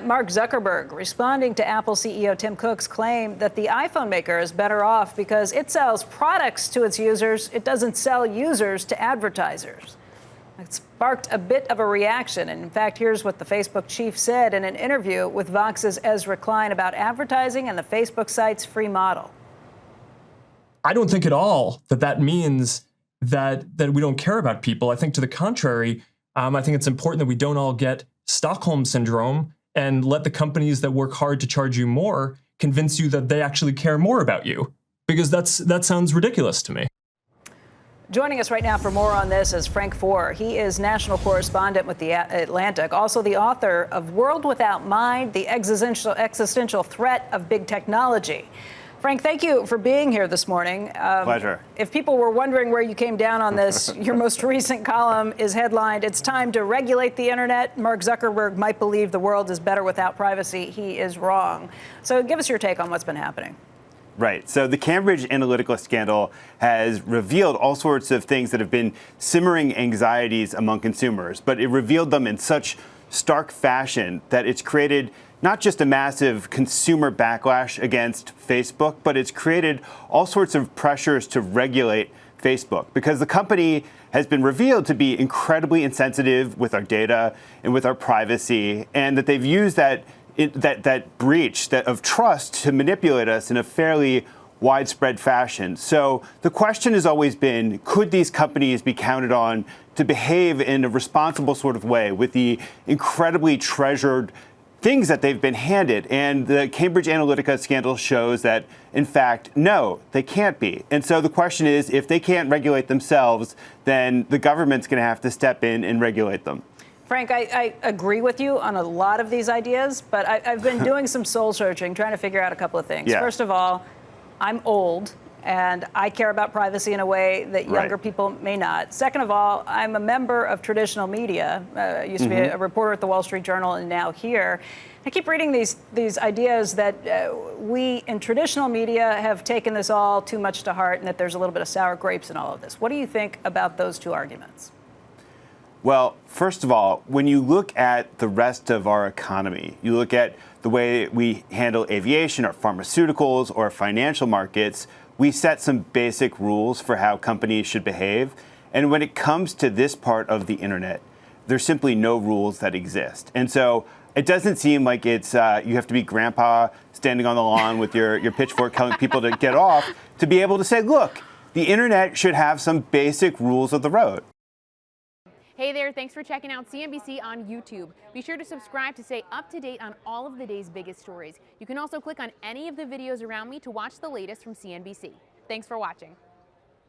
Mark Zuckerberg responding to Apple CEO Tim Cook's claim that the iPhone maker is better off because it sells products to its users. It doesn't sell users to advertisers. It sparked a bit of a reaction. And in fact, here's what the Facebook chief said in an interview with Vox's Ezra Klein about advertising and the Facebook site's free model. I don't think at all that means that we don't care about people. I think to the contrary, I think it's important that we don't all get Stockholm syndrome and let the companies that work hard to charge you more convince you that they actually care more about you, because that sounds ridiculous to me. Joining us right now for more on this is Frank Foer. He is national correspondent with The Atlantic, also the author of World Without Mind, the existential threat of big technology. Frank, thank you for being here this morning. Pleasure. If people were wondering where you came down on this, your most recent column is headlined, "It's time to regulate the internet. Mark Zuckerberg might believe the world is better without privacy. He is wrong." So give us your take on what's been happening. Right. So the Cambridge Analytica scandal has revealed all sorts of things that have been simmering anxieties among consumers, but it revealed them in such stark fashion that it's created not just a massive consumer backlash against Facebook, but it's created all sorts of pressures to regulate Facebook, because the company has been revealed to be incredibly insensitive with our data and with our privacy, and that they've used that breach of trust to manipulate us in a fairly widespread fashion. So the question has always been, could these companies be counted on to behave in a responsible sort of way with the incredibly treasured things that they've been handed? And the Cambridge Analytica scandal shows that, in fact, no, they can't be. And so the question is, if they can't regulate themselves, then the government's going to have to step in and regulate them. Frank, I agree with you on a lot of these ideas, but I've been doing some soul searching, trying to figure out a couple of things. Yeah. First of all, I'm old, and I care about privacy in a way that younger people may not. Second of all, I'm a member of traditional media. I used to be a reporter at the Wall Street Journal and now here. I keep reading these ideas that we in traditional media have taken this all too much to heart and that there's a little bit of sour grapes in all of this. What do you think about those two arguments? Well, first of all, when you look at the rest of our economy, you look at the way we handle aviation or pharmaceuticals or financial markets, we set some basic rules for how companies should behave. And when it comes to this part of the internet, there's simply no rules that exist. And so it doesn't seem like it's you have to be grandpa standing on the lawn with your pitchfork telling people to get off to be able to say, look, the internet should have some basic rules of the road. Hey there, thanks for checking out CNBC on YouTube. Be sure to subscribe to stay up to date on all of the day's biggest stories. You can also click on any of the videos around me to watch the latest from CNBC. Thanks for watching.